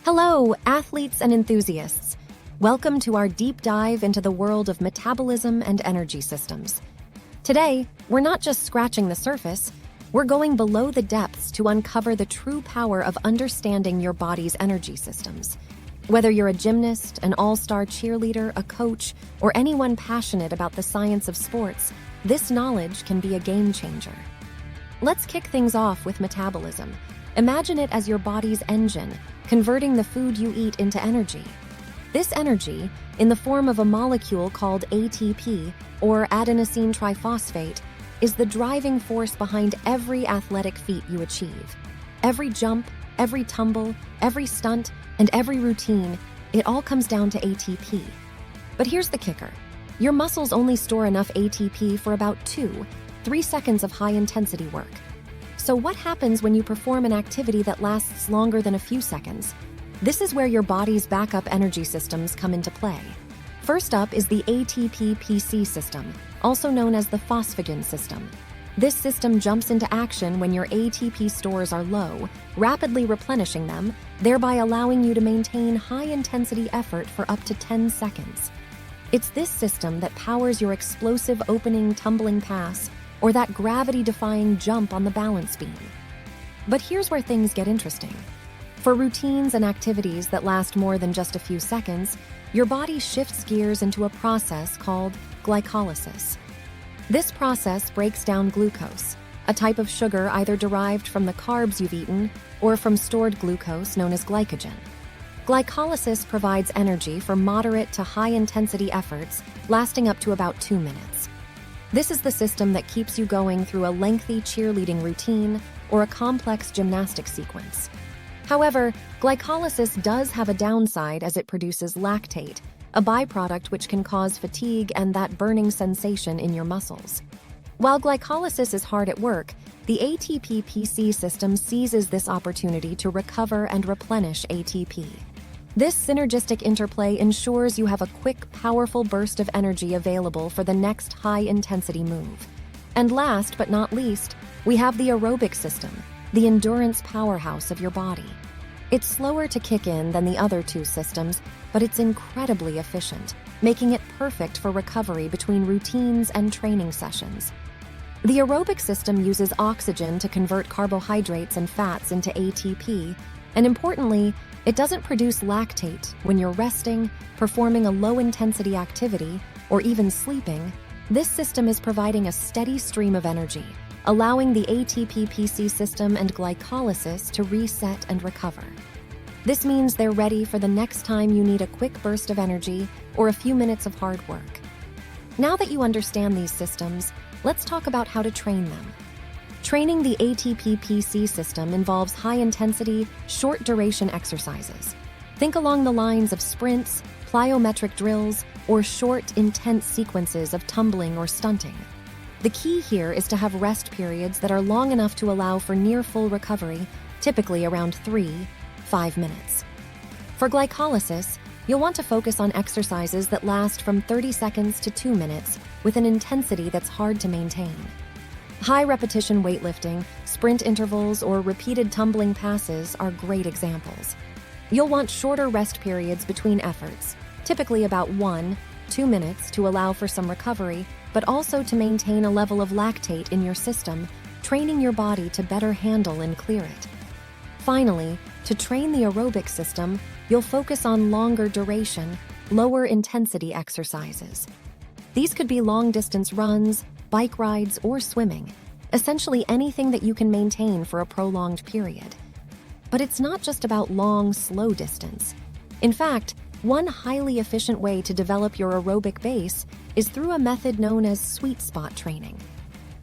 Hello, athletes and enthusiasts. Welcome to our deep dive into the world of metabolism and energy systems. Today, we're not just scratching the surface, we're going below the depths to uncover the true power of understanding your body's energy systems. Whether you're a gymnast, an all-star cheerleader, a coach, or anyone passionate about the science of sports, this knowledge can be a game changer. Let's kick things off with metabolism. Imagine it as your body's engine, converting the food you eat into energy. This energy, in the form of a molecule called ATP, or adenosine triphosphate, is the driving force behind every athletic feat you achieve. Every jump, every tumble, every stunt, and every routine, it all comes down to ATP. But here's the kicker. Your muscles only store enough ATP for about 2-3 seconds of high-intensity work. So what happens when you perform an activity that lasts longer than a few seconds? This is where your body's backup energy systems come into play. First up is the ATP-PC system, also known as the phosphagen system. This system jumps into action when your ATP stores are low, rapidly replenishing them, thereby allowing you to maintain high-intensity effort for up to 10 seconds. It's this system that powers your explosive opening tumbling pass, or that gravity-defying jump on the balance beam. But here's where things get interesting. For routines and activities that last more than just a few seconds, your body shifts gears into a process called glycolysis. This process breaks down glucose, a type of sugar either derived from the carbs you've eaten or from stored glucose known as glycogen. Glycolysis provides energy for moderate to high-intensity efforts lasting up to about 2 minutes. This is the system that keeps you going through a lengthy cheerleading routine or a complex gymnastic sequence. However, glycolysis does have a downside as it produces lactate, a byproduct which can cause fatigue and that burning sensation in your muscles. While glycolysis is hard at work, the ATP-PC system seizes this opportunity to recover and replenish ATP. This synergistic interplay ensures you have a quick, powerful burst of energy available for the next high-intensity move. And last but not least, we have the aerobic system, the endurance powerhouse of your body. It's slower to kick in than the other two systems, but it's incredibly efficient, making it perfect for recovery between routines and training sessions. The aerobic system uses oxygen to convert carbohydrates and fats into ATP, and importantly, it doesn't produce lactate when you're resting, performing a low-intensity activity, or even sleeping. This system is providing a steady stream of energy, allowing the ATP-PC system and glycolysis to reset and recover. This means they're ready for the next time you need a quick burst of energy or a few minutes of hard work. Now that you understand these systems, let's talk about how to train them. Training the ATP-PC system involves high-intensity, short-duration exercises. Think along the lines of sprints, plyometric drills, or short, intense sequences of tumbling or stunting. The key here is to have rest periods that are long enough to allow for near-full recovery, typically around 3-5 minutes. For glycolysis, you'll want to focus on exercises that last from 30 seconds to 2 minutes with an intensity that's hard to maintain. High-repetition weightlifting, sprint intervals, or repeated tumbling passes are great examples. You'll want shorter rest periods between efforts, typically about 1-2 minutes to allow for some recovery, but also to maintain a level of lactate in your system, training your body to better handle and clear it. Finally, to train the aerobic system, you'll focus on longer duration, lower intensity exercises. These could be long-distance runs, bike rides, or swimming, essentially anything that you can maintain for a prolonged period. But it's not just about long, slow distance. In fact, one highly efficient way to develop your aerobic base is through a method known as sweet spot training.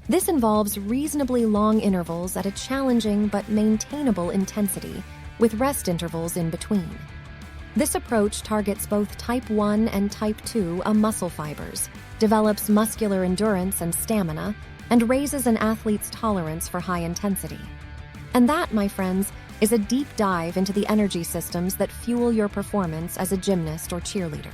This involves reasonably long intervals at a challenging but maintainable intensity, with rest intervals in between. This approach targets both type 1 and type 2 muscle fibers, develops muscular endurance and stamina, and raises an athlete's tolerance for high intensity. And that, my friends, is a deep dive into the energy systems that fuel your performance as a gymnast or cheerleader.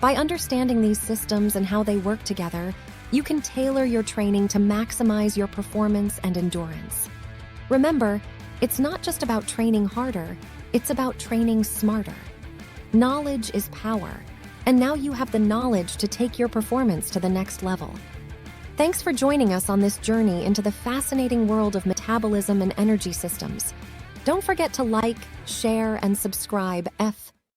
By understanding these systems and how they work together, you can tailor your training to maximize your performance and endurance. Remember, it's not just about training harder, It's about training smarter. Knowledge is power, and now you have the knowledge to take your performance to the next level. Thanks for joining us on this journey into the fascinating world of metabolism and energy systems. Don't forget to like, share, and subscribe.